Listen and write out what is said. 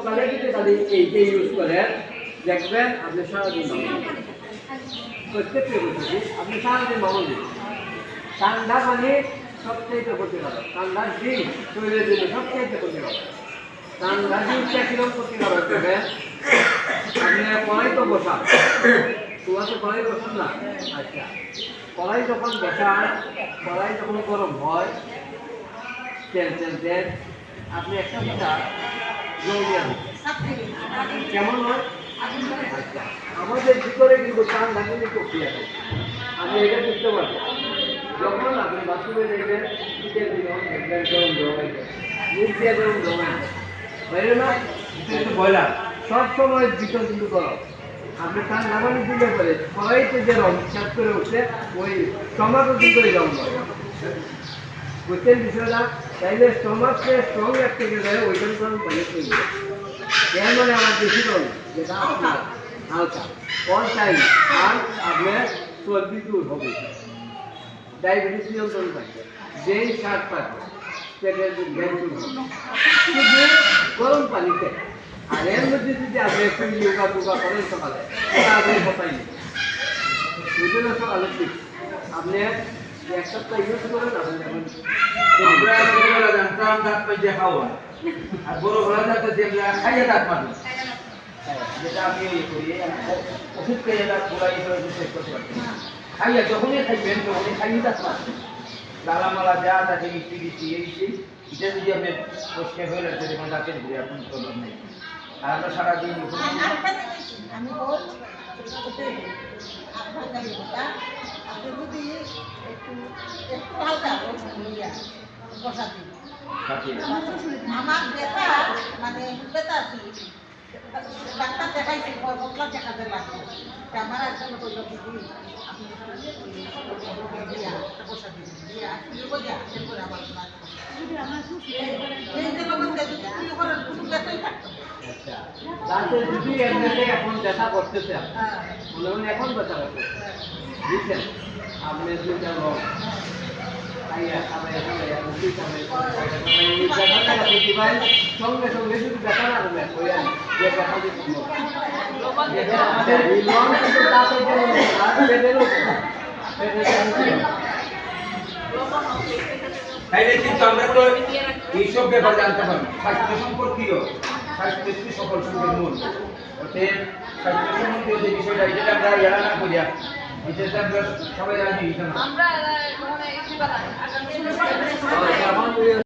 সকালে যদি খালি এইটা ইউজ করেন দেখবেন আপনি সারাদিন প্রত্যেকটা বলছি আপনি সারাদিন মামুন দিন ঠান্ডা পানি সবচেয়ে ক্ষতিকারক ঠান্ডার ডিম শরীরের জন্য সবচেয়ে ক্ষতিকারক ঠান্ডা ডিমটা কিরকম ক্ষতিকারক দেবেন আপনি কড়াই তো বসান তোমাকে কড়াই বসান না আচ্ছা কড়াই যখন বসান কড়াই যখন গরম হয় তেল তেল তেল আপনি একটা কথা জল দিয়ে কেমন হয় আচ্ছা আমাদের ভিতরে কিন্তু ঠান্ডা কিন্তু প্রক্রিয়া আছে আমি এটা বুঝতে পারবো যখন আপনি বাথরুমে দেখবেন শীতের দিন দেখবেন গরম জমাইছে মুখ দিয়ে গরম জমাইছে বাইরে না কিন্তু বয়লা সব সময় ভিতর কিন্তু গরম আপনি ঠান্ডা পানি দিলে পরে সবাইতে যে রং শেষ করে উঠছে ওই টমাটো কিন্তু ওই রং হয় বুঝছেন বিষয়টা তাইলে স্টমাককে স্ট্রং রাখতে গেলে ওইখানে গরম পানি তৈরি এর মানে আমার বেশি রং যেটা আপনার হালকা অল টাইম আর আপনার চর্বি দূর হবে ডায়াবেটিস নিয়ন্ত্রণ থাকবে যেই সার থাকবে পেটের গ্যাস দূর হবে শুধু গরম পানিতে আর এর মধ্যে যদি আপনি একটু যোগা টোগা করেন সকালে ওটা আপনি কথাই নেই বুঝলেন সকালে ঠিক আপনি এক সপ্তাহ ইউজ করেন আপনি জানতাম দাঁত পাইতে খাওয়া আর বড় বড় দাঁত খাইয়ে দাঁত মারবে যেটা আমি করি ওষুধ খেয়ে দাঁত পুরাই শেষ করতে পারছি খাইয়া যখনই খাইবেন তখনই খাইয়ে দাঁত মারবে লালামালা যা তাকে মিষ্টি দিচ্ছি এই সেই এটা যদি আপনি পরিষ্কার হয়ে রাখতে দেখুন দাঁতের ঘুরে আপনার প্রবলেম নেই আর আমরা সারাদিন আমি যদি একটু একটু হালকা বসা দিই আমার ব্যথা মানে ব্যথা আছে ডাক্তার দেখাইছি বদলা দেখাতে লাগবে আমার একজন বলল দিদি আপনি বসা দিন আমার যদি এমনিতে এখন ব্যথা করতেছে মনে মনে এখন ব্যথা করতেছে বুঝছেন আপনি দুইটা রং সঙ্গে সঙ্গে যদি ব্যথা না করবে যে ব্যথা তাইলে কিন্তু আমরা তো এইসব ব্যাপার জানতে পারবো স্বাস্থ্য সম্পর্কীয় স্বাস্থ্য সকল সুখের মূল অতএব স্বাস্থ্য সম্বন্ধীয় যে বিষয়টা এটা আমরা এড়া না করিয়া এটা আমরা সবাই জানি আমরা